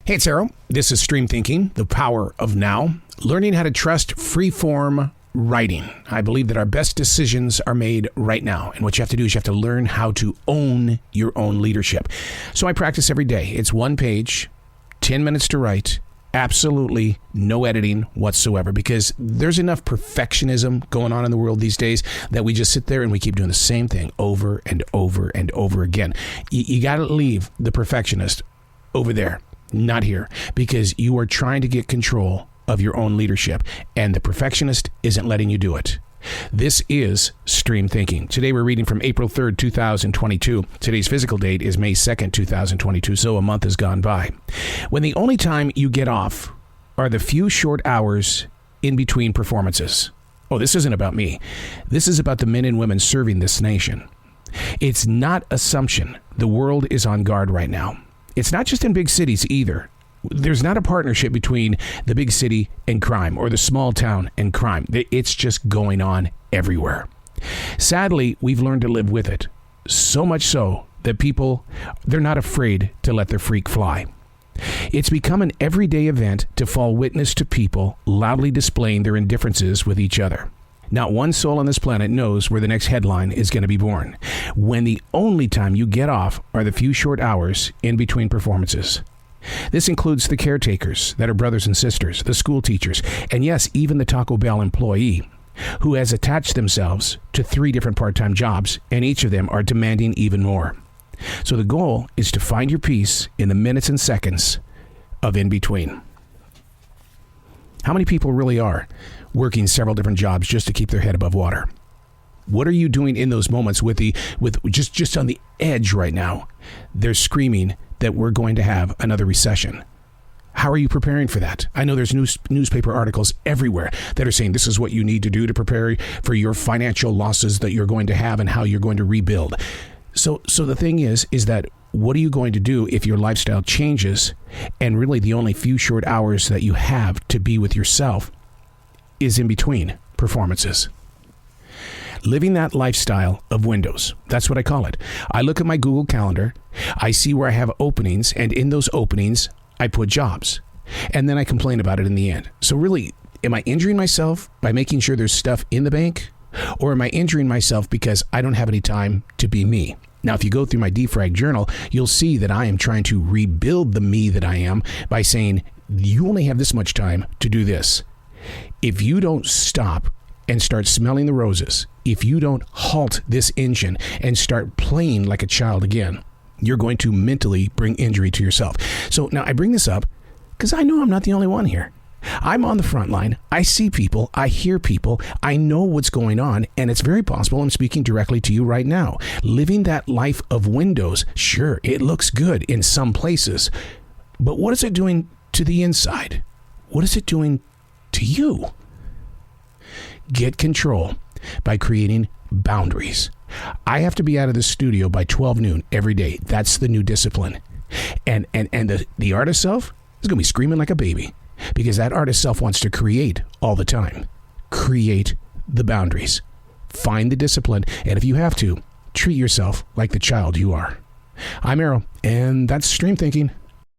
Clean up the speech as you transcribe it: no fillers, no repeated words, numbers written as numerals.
Hey, it's Arrow. This is Stream Thinking, the power of now. Learning how to trust free-form writing. I believe that our best decisions are made right now. And what you have to do is you have to learn how to own your own leadership. So I practice every day. It's one page, 10 minutes to write. Absolutely no editing whatsoever, because there's enough perfectionism going on in the world these days that we just sit there and we keep doing the same thing over and over and over again. You got to leave the perfectionist over there, not here, because you are trying to get control of your own leadership, and the perfectionist isn't letting you do it. This is Stream Thinking. Today we're reading from April 3rd, 2022. Today's physical date is May 2nd, 2022, so a month has gone by. When the only time you get off are the few short hours in between performances. Oh, this isn't about me. This is about the men and women serving this nation. It's not assumption. The world is on guard right now. It's not just in big cities either. There's not a partnership between the big city and crime or the small town and crime. It's just going on everywhere. Sadly, we've learned to live with it. So much so that people, they're not afraid to let their freak fly. It's become an everyday event to fall witness to people loudly displaying their indifferences with each other. Not one soul on this planet knows where the next headline is going to be born, when the only time you get off are the few short hours in between performances. This includes the caretakers that are brothers and sisters, the school teachers, and yes, even the Taco Bell employee who has attached themselves to 3 different part-time jobs, and each of them are demanding even more. So the goal is to find your peace in the minutes and seconds of in between. How many people really are working several different jobs just to keep their head above water? What are you doing in those moments with just on the edge right now? They're screaming that we're going to have another recession. How are you preparing for that? I know there's newspaper articles everywhere that are saying this is what you need to do to prepare for your financial losses that you're going to have and how you're going to rebuild. So the thing is that what are you going to do if your lifestyle changes and really the only few short hours that you have to be with yourself is in between performances? Living that lifestyle of windows. That's what I call it. I look at my Google Calendar. I see where I have openings, and in those openings, I put jobs. And then I complain about it in the end. So really, am I injuring myself by making sure there's stuff in the bank? Or am I injuring myself because I don't have any time to be me? Now, if you go through my defrag journal, you'll see that I am trying to rebuild the me that I am by saying, you only have this much time to do this. If you don't stop and start smelling the roses, if you don't halt this engine and start playing like a child again, you're going to mentally bring injury to yourself. So now I bring this up because I know I'm not the only one here. I'm on the front line. I see people. I hear people. I know what's going on, and it's very possible I'm speaking directly to you right now. Living that life of windows, sure, it looks good in some places, but what is it doing to the inside? What is it doing to you? Get control by creating boundaries. I have to be out of the studio by 12 noon every day. That's the new discipline. And the artist self is going to be screaming like a baby because that artist self wants to create all the time. Create the boundaries. Find the discipline. And if you have to, treat yourself like the child you are. I'm Arrow, and that's Stream Thinking.